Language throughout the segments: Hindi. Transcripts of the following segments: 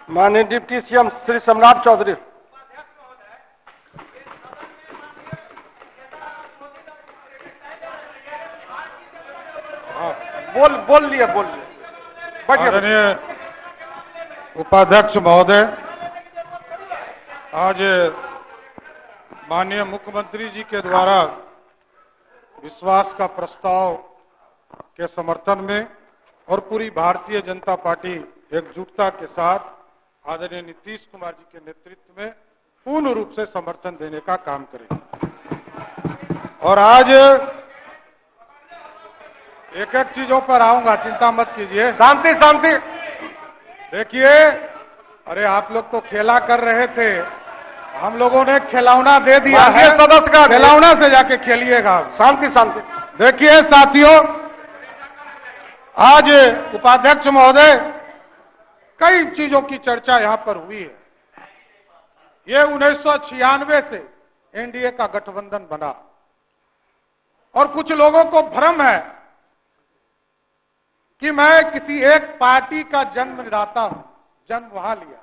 माननीय डिप्टी सीएम श्री सम्राट चौधरी। बोल लिए आदरणीय उपाध्यक्ष महोदय, आज माननीय मुख्यमंत्री जी के द्वारा विश्वास का प्रस्ताव के समर्थन में और पूरी भारतीय जनता पार्टी एकजुटता के साथ आदरणीय नीतीश कुमार जी के नेतृत्व में पूर्ण रूप से समर्थन देने का काम करेगी। और आज एक एक चीजों पर आऊंगा, चिंता मत कीजिए। शांति शांति। देखिए, अरे आप लोग तो खेला कर रहे थे, हम लोगों ने खिलौना दे दिया है। सदस्य का खिलौना से जाके खेलिएगा। शांति शांति। देखिए साथियों, आज उपाध्यक्ष महोदय, कई चीजों की चर्चा यहां पर हुई है। ये 1996 से एनडीए का गठबंधन बना और कुछ लोगों को भ्रम है कि मैं किसी एक पार्टी का जन्मदाता हूं, जन्म वहां लिया,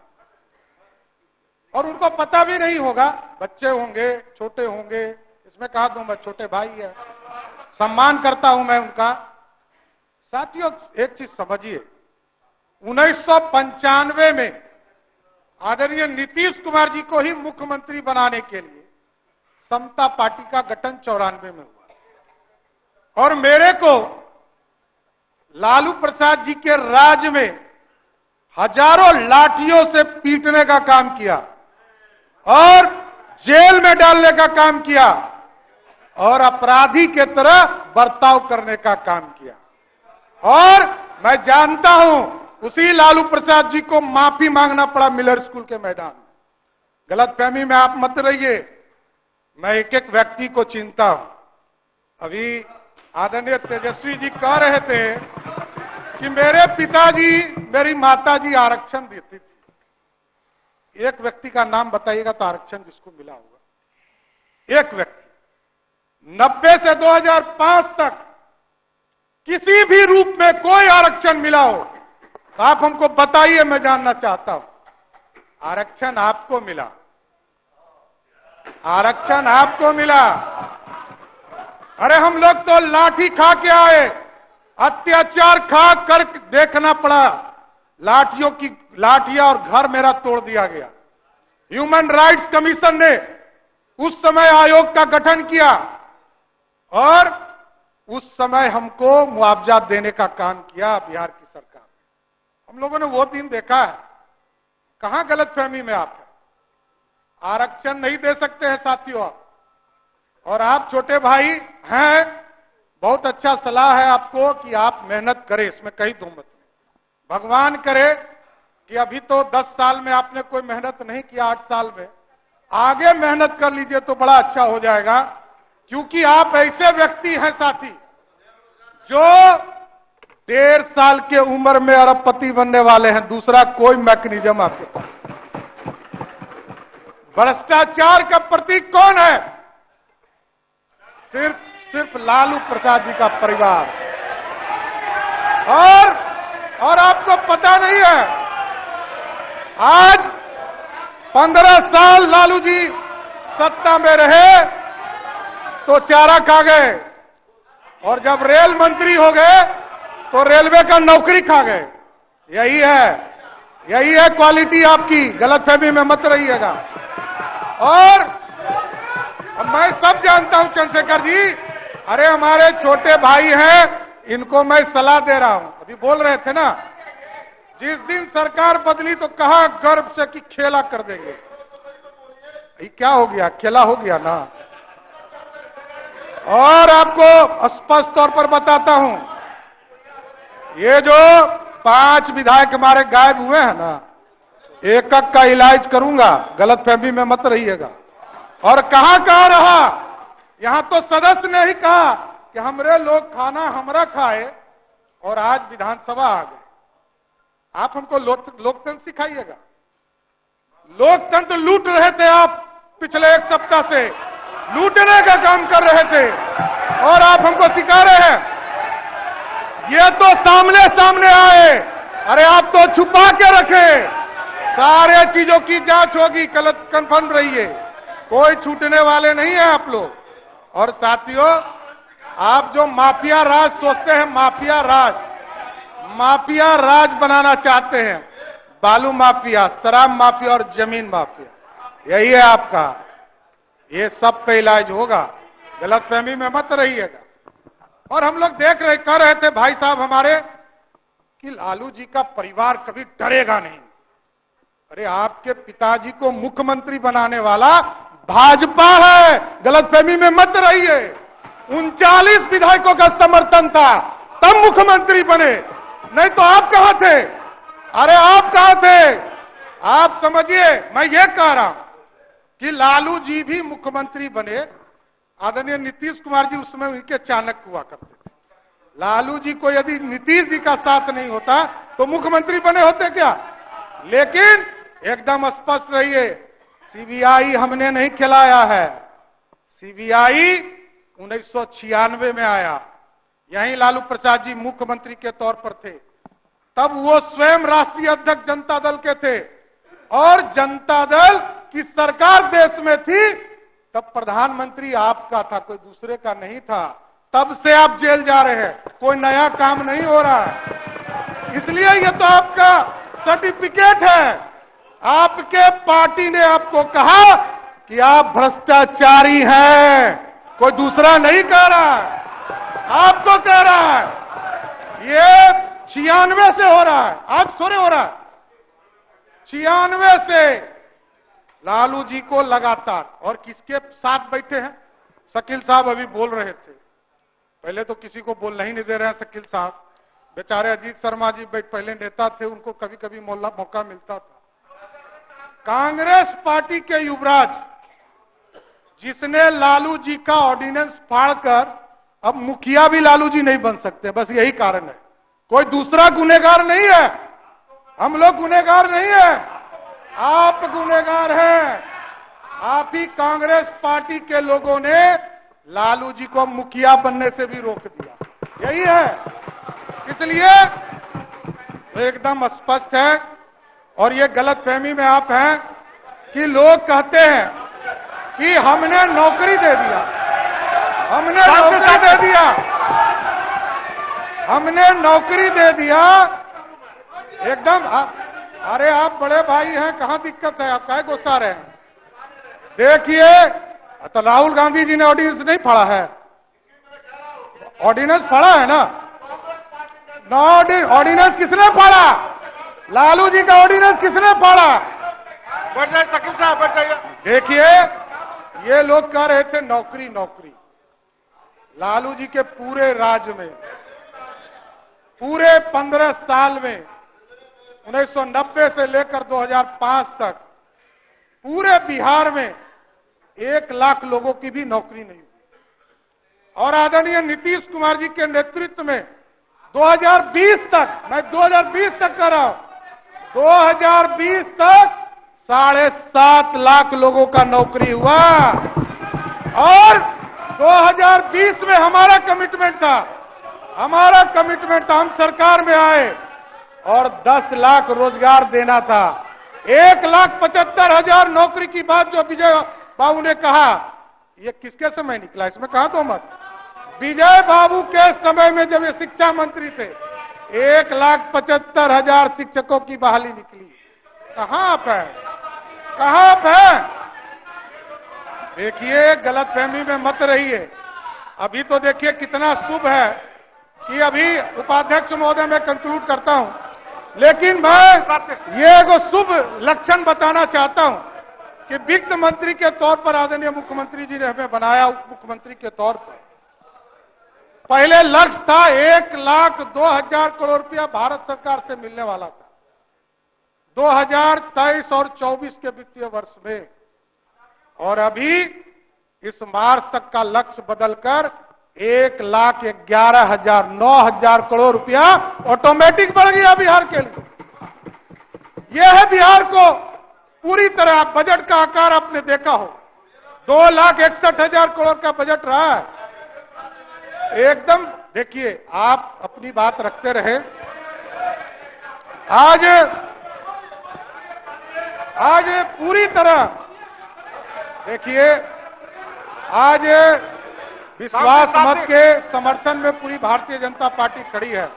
और उनको पता भी नहीं होगा। बच्चे होंगे, छोटे होंगे, इसमें कहा दूं मैं छोटे भाई है, सम्मान करता हूं मैं उनका। साथियों, एक चीज समझिए, 1995 में आदरणीय नीतीश कुमार जी को ही मुख्यमंत्री बनाने के लिए समता पार्टी का गठन 94 में हुआ और मेरे को लालू प्रसाद जी के राज में हजारों लाठियों से पीटने का काम किया और जेल में डालने का काम किया और अपराधी के तरह बर्ताव करने का काम किया। और मैं जानता हूं, उसी लालू प्रसाद जी को माफी मांगना पड़ा मिलर स्कूल के मैदान में। गलतफहमी में आप मत रहिए, मैं एक एक व्यक्ति को चिंता हूं। अभी आदरणीय तेजस्वी जी कह रहे थे कि मेरे पिताजी, मेरी माताजी आरक्षण देती थी। एक व्यक्ति का नाम बताइएगा तो आरक्षण जिसको मिला होगा। एक व्यक्ति 90 से 2005 तक किसी भी रूप में कोई आरक्षण मिला हो तो आप हमको बताइए, मैं जानना चाहता हूं। आरक्षण आपको मिला, आरक्षण आपको मिला। अरे हम लोग तो लाठी खा के आए, अत्याचार खा कर देखना पड़ा, लाठियां और घर मेरा तोड़ दिया गया। ह्यूमन राइट्स कमीशन ने उस समय आयोग का गठन किया और उस समय हमको मुआवजा देने का काम किया बिहार की सरकार ने। हम लोगों ने वो दिन देखा है। कहां गलतफहमी में आप है? आरक्षण नहीं दे सकते हैं साथियों आप। और आप छोटे भाई हैं, बहुत अच्छा सलाह है आपको कि आप मेहनत करें, इसमें कहीं दो मत नहीं। भगवान करे कि अभी तो 10 साल में आपने कोई मेहनत नहीं किया, 8 साल में आगे मेहनत कर लीजिए तो बड़ा अच्छा हो जाएगा। क्योंकि आप ऐसे व्यक्ति हैं साथी जो 1.5 साल के उम्र में अरबपति बनने वाले हैं। दूसरा कोई मैकेनिज्म आपके पास। भ्रष्टाचार का प्रतीक कौन है? सिर्फ लालू प्रसाद जी का परिवार। और आपको पता नहीं है, आज 15 साल लालू जी सत्ता में रहे तो चारा खा गए, और जब रेल मंत्री हो गए तो रेलवे का नौकरी खा गए। यही है क्वालिटी आपकी। गलतफहमी में मत रहिएगा। और अब मैं सब जानता हूं चंद्रशेखर जी, अरे हमारे छोटे भाई हैं, इनको मैं सलाह दे रहा हूं। अभी बोल रहे थे ना, जिस दिन सरकार बदली तो कहा गर्व से कि खेला कर देंगे। क्या हो गया? खेला हो गया ना। और आपको स्पष्ट तौर पर बताता हूं, ये जो 5 विधायक हमारे गायब हुए हैं ना, एक एक का इलाज करूंगा। गलतफहमी में मत रहिएगा। और कहां रहा? यहां तो सदस्य ने ही कहा कि हमरे लोग खाना हमरा खाए, और आज विधानसभा आ गए। आप हमको लोकतंत्र सिखाइएगा। लोकतंत्र लूट रहे थे आप पिछले 1 सप्ताह से, लूटने का काम कर रहे थे और आप हमको सिखा रहे हैं। ये तो सामने आए, अरे आप तो छुपा के रखे। सारे चीजों की जांच होगी, गलत कन्फर्म रहिए, कोई छूटने वाले नहीं है आप लोग। और साथियों, आप जो माफिया राज सोचते हैं, माफिया राज बनाना चाहते हैं, बालू माफिया, शराब माफिया और जमीन माफिया, यही है आपका। ये सब पे इलाज होगा, गलतफहमी में मत रहिएगा। और हम लोग कर रहे थे भाई साहब हमारे कि लालू जी का परिवार कभी डरेगा नहीं। अरे आपके पिताजी को मुख्यमंत्री बनाने वाला भाजपा है, गलतफहमी में मत रहिए। 39 विधायकों का समर्थन था, तब मुख्यमंत्री बने, नहीं तो आप कहां थे? अरे आप कहां थे? आप समझिए, मैं ये कह रहा हूं कि लालू जी भी मुख्यमंत्री बने, आदरणीय नीतीश कुमार जी उस समय उनके चाणक्य हुआ करते थे। लालू जी को यदि नीतीश जी का साथ नहीं होता तो मुख्यमंत्री बने होते क्या? लेकिन एकदम स्पष्ट रहिए, सीबीआई हमने नहीं खिलाया है। सीबीआई 1996 में आया, यहीं लालू प्रसाद जी मुख्यमंत्री के तौर पर थे, तब वो स्वयं राष्ट्रीय अध्यक्ष जनता दल के थे और जनता दल की सरकार देश में थी, तब प्रधानमंत्री आपका था, कोई दूसरे का नहीं था। तब से आप जेल जा रहे हैं, कोई नया काम नहीं हो रहा है। इसलिए ये तो आपका सर्टिफिकेट है। आपके पार्टी ने आपको कहा कि आप भ्रष्टाचारी हैं, कोई दूसरा नहीं कह रहा है, आपको कह रहा है। ये 96 से हो रहा है, आज थोड़े हो रहा है, 96 से लालू जी को लगातार। और किसके साथ बैठे हैं? शकील साहब अभी बोल रहे थे, पहले तो किसी को बोलना ही नहीं दे रहे हैं शकील साहब, बेचारे अजीत शर्मा जी पहले नेता थे, उनको कभी कभी मौका मिलता था। कांग्रेस पार्टी के युवराज, जिसने लालू जी का ऑर्डिनेंस फाड़कर, अब मुखिया भी लालू जी नहीं बन सकते, बस यही कारण है, कोई दूसरा गुनहगार नहीं है। हम लोग गुनहगार नहीं है, आप गुनहगार हैं। आप ही कांग्रेस पार्टी के लोगों ने लालू जी को मुखिया बनने से भी रोक दिया, यही है। इसलिए एकदम स्पष्ट है। और ये गलतफहमी में आप हैं कि लोग कहते हैं कि हमने नौकरी दे दिया, हमने नौकरी दे दिया, एकदम। अरे आप बड़े भाई हैं, कहां दिक्कत है, आप काहे गुस्सा रहे हैं? देखिए, तो राहुल गांधी जी ने ऑर्डिनेंस नहीं फाड़ा है, ऑर्डिनेंस फाड़ा है ना? ऑर्डिनेंस किसने फाड़ा? लालू जी का ऑर्डिनेंस किसने फाड़ा? बैठ जाइए शकील साहब, बैठ जाइए। देखिए, ये लोग कह रहे थे नौकरी नौकरी। लालू जी के पूरे राज्य में, पूरे 15 साल में, 1990 से लेकर 2005 तक पूरे बिहार में 1 लाख लोगों की भी नौकरी नहीं हुई। और आदरणीय नीतीश कुमार जी के नेतृत्व में 2020 तक, मैं 2020 तक कर रहा हूं, 2020 तक 7.5 लाख लोगों का नौकरी हुआ। और 2020 में हमारा कमिटमेंट था, हम सरकार में आए और 10 लाख रोजगार देना था। 1,75,000 नौकरी की बात जो विजय बाबू ने कहा, ये किसके समय निकला? इसमें कहां तो मत। विजय बाबू के समय में जब ये शिक्षा मंत्री थे, 1,75,000 शिक्षकों की बहाली निकली। कहां आप हैं? कहां आप हैं? देखिए, गलतफहमी में मत रहिए। अभी तो देखिए कितना शुभ है कि अभी उपाध्यक्ष महोदय मैं कंक्लूड करता हूं, लेकिन मैं ये एगो शुभ लक्षण बताना चाहता हूं कि वित्त मंत्री के तौर पर आदरणीय मुख्यमंत्री जी ने हमें बनाया, उप मुख्यमंत्री के तौर पर। पहले लक्ष्य था 1,02,000 करोड़ रुपया भारत सरकार से मिलने वाला था 2023 और 24 के वित्तीय वर्ष में, और अभी इस मार्च तक का लक्ष्य बदलकर 1,11,000 9,000 करोड़ रुपया ऑटोमेटिक बढ़ गया बिहार के लिए। यह है बिहार को पूरी तरह, बजट का आकार आपने देखा हो, 2,61,000 करोड़ का बजट रहा है। एकदम देखिए, आप अपनी बात रखते रहे। आज आज पूरी तरह देखिए, आज विश्वास मत के समर्थन में पूरी भारतीय जनता पार्टी खड़ी है,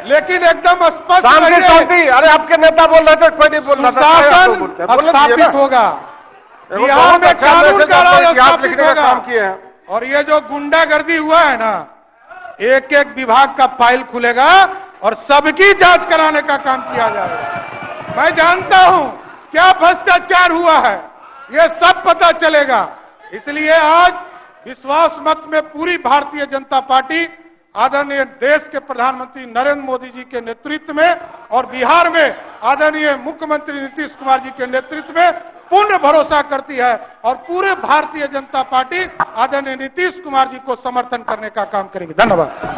लेकिन एकदम स्पष्ट शांति रहिए, शांति। अरे आपके नेता बोल रहे थे, कोई नहीं बोल रहा था। सुशासन स्थापित होगा, बिहार में कानून का राज स्थापित लिखने का होगा। काम किए हैं। और ये जो गुंडागर्दी हुआ है ना, एक एक विभाग का फाइल खुलेगा और सबकी जांच कराने का काम किया जाएगा। मैं जानता हूं क्या भ्रष्टाचार हुआ है, ये सब पता चलेगा। इसलिए आज विश्वास मत में पूरी भारतीय जनता पार्टी आदरणीय देश के प्रधानमंत्री नरेंद्र मोदी जी के नेतृत्व में और बिहार में आदरणीय मुख्यमंत्री नीतीश कुमार जी के नेतृत्व में पूर्ण भरोसा करती है और पूरे भारतीय जनता पार्टी आदरणीय नीतीश कुमार जी को समर्थन करने का काम करेगी। धन्यवाद।